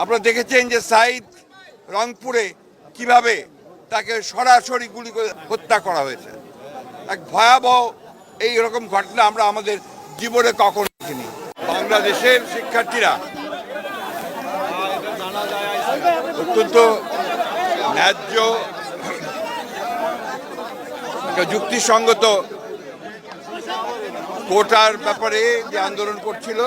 আপনারা দেখেছেন যে সাইদ রংপুরে কিভাবে তাকে সরাসরি গুলি করে হত্যা করা হয়েছে। এক ভয়াবহ এই রকম ঘটনা আমরা আমাদের জীবনে কখনো দেখিনি। বাংলাদেশের শিক্ষার্থীরা অত্যন্ত ন্যায্য যুক্তিসঙ্গত কোটার ব্যাপারে যে আন্দোলন করছিল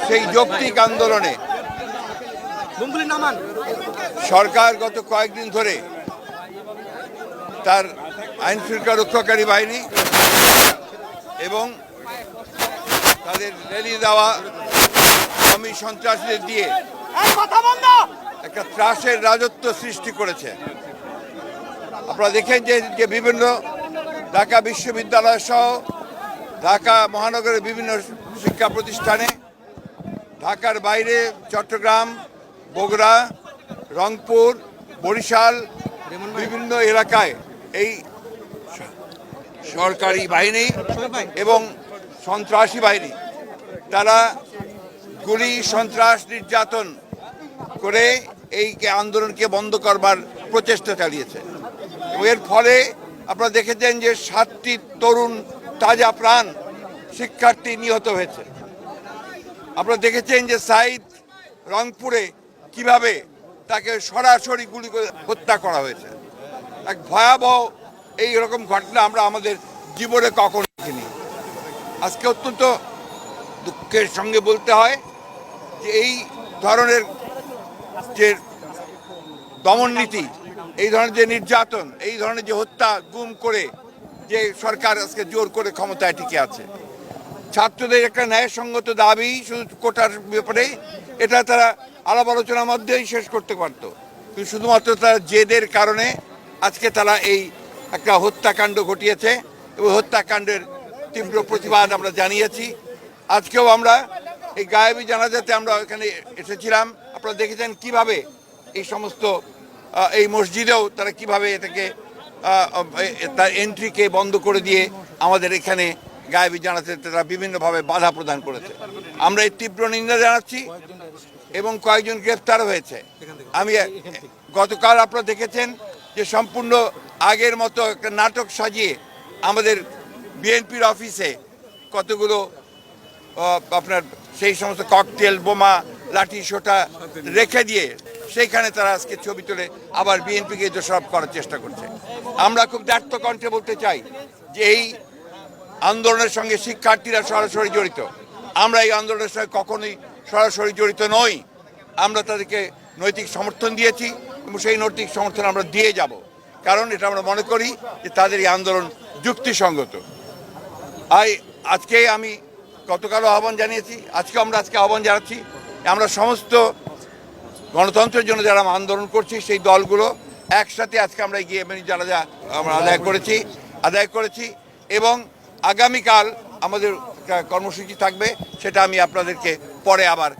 সেই যৌক্তিক আন্দোলনে সরকার গত কয়েকদিন ধরে তার আইন শৃঙ্খলা রক্ষাকারী বাহিনী এবং তাদের রেলি দেওয়া আওয়ামী সন্ত্রাসীদের দিয়ে একটা ত্রাসের রাজত্ব সৃষ্টি করেছে। আপনারা দেখেন যে বিভিন্ন ঢাকা বিশ্ববিদ্যালয় সহ ঢাকা মহানগরের বিভিন্ন শিক্ষা প্রতিষ্ঠানে, ঢাকার বাইরে চট্টগ্রাম, বগুড়া, রংপুর, বরিশাল বিভিন্ন এলাকায় এই সরকারি বাহিনী এবং সন্ত্রাসী বাহিনী তারা গুলি, সন্ত্রাস, নির্যাতন করে এই আন্দোলনকে বন্ধ করবার প্রচেষ্টা চালিয়েছে। এবং এর ফলে আপনারা দেখেছেন যে 7টি তরুণ তাজা প্রাণ শিক্ষার্থী নিহত হয়েছে। আপনারা দেখেছেন যে সাইদ রংপুরে কিভাবে তাকে সরাসরি গুলি করে হত্যা করা হয়েছে। এক ভয়াবহ এই রকম ঘটনা আমরা আমাদের জীবনে কখনো দেখিনি। আজকে অত্যন্ত দুঃখের সঙ্গে বলতে হয় যে এই ধরনের যে দমন নীতি, এই ধরনের যে নির্যাতন, এই ধরনের যে হত্যা, গুম করে যে সরকার আজকে জোর করে ক্ষমতায় টিকে আছে। ছাত্রদের একটা ন্যায়সঙ্গত দাবি শুধু কোটার ব্যাপারে, এটা তারা আলাপ আলোচনার মধ্যেই শেষ করতে পারত, কিন্তু শুধুমাত্র তারা জেদের কারণে আজকে তারা এই একটা হত্যাকাণ্ড ঘটিয়েছে এবং হত্যাকাণ্ডের তীব্র প্রতিবাদ আমরা জানিয়েছি। আজকেও আমরা এই গায়েবী জানাজাতে আমরা এখানে এসেছিলাম। আপনারা দেখেছেন কিভাবে এই সমস্ত এই মসজিদেও তারা কিভাবে এটাকে তার এন্ট্রিকে বন্ধ করে দিয়ে আমাদের এখানে গায়েবী জানাতে তারা বিভিন্নভাবে বাধা প্রদান করেছে। আমরা এই তীব্র নিন্দা জানাচ্ছি এবং কয়েকজন গ্রেফতার হয়েছে। আমি গতকাল আপনারা দেখেছেন যে সম্পূর্ণ আগের মতো একটা নাটক সাজিয়ে আমাদের বিএনপির অফিসে কতগুলো আপনার সেই সমস্ত ককটেল, বোমা, লাঠি সোটা রেখে দিয়ে সেইখানে তারা আজকে ছবি তুলে আবার বিএনপিকে দোষারোপ করার চেষ্টা করছে। আমরা খুব দ্ব্যর্থ কণ্ঠে বলতে চাই যে এই আন্দোলনের সঙ্গে শিক্ষার্থীরা সরাসরি জড়িত। আমরা এই আন্দোলনের সঙ্গে কখনোই সরাসরি জড়িত নই। আমরা তাদেরকে নৈতিক সমর্থন দিয়েছি এবং সেই নৈতিক সমর্থন আমরা দিয়ে যাব, কারণ এটা আমরা মনে করি যে তাদের এই আন্দোলন যুক্তিসঙ্গত। আজকে আমি গতকালও আহ্বান জানিয়েছি, আজকে আহ্বান জানাচ্ছি। আমরা সমস্ত গণতন্ত্রের জন্য যারা আন্দোলন করছি সেই দলগুলো একসাথে আজকে আমরা গিয়ে জানাজা আমরা আদায় করেছি এবং আগামীকাল আমাদের কর্মসূচি থাকবে, সেটা আমি আপনাদেরকে পরে আবার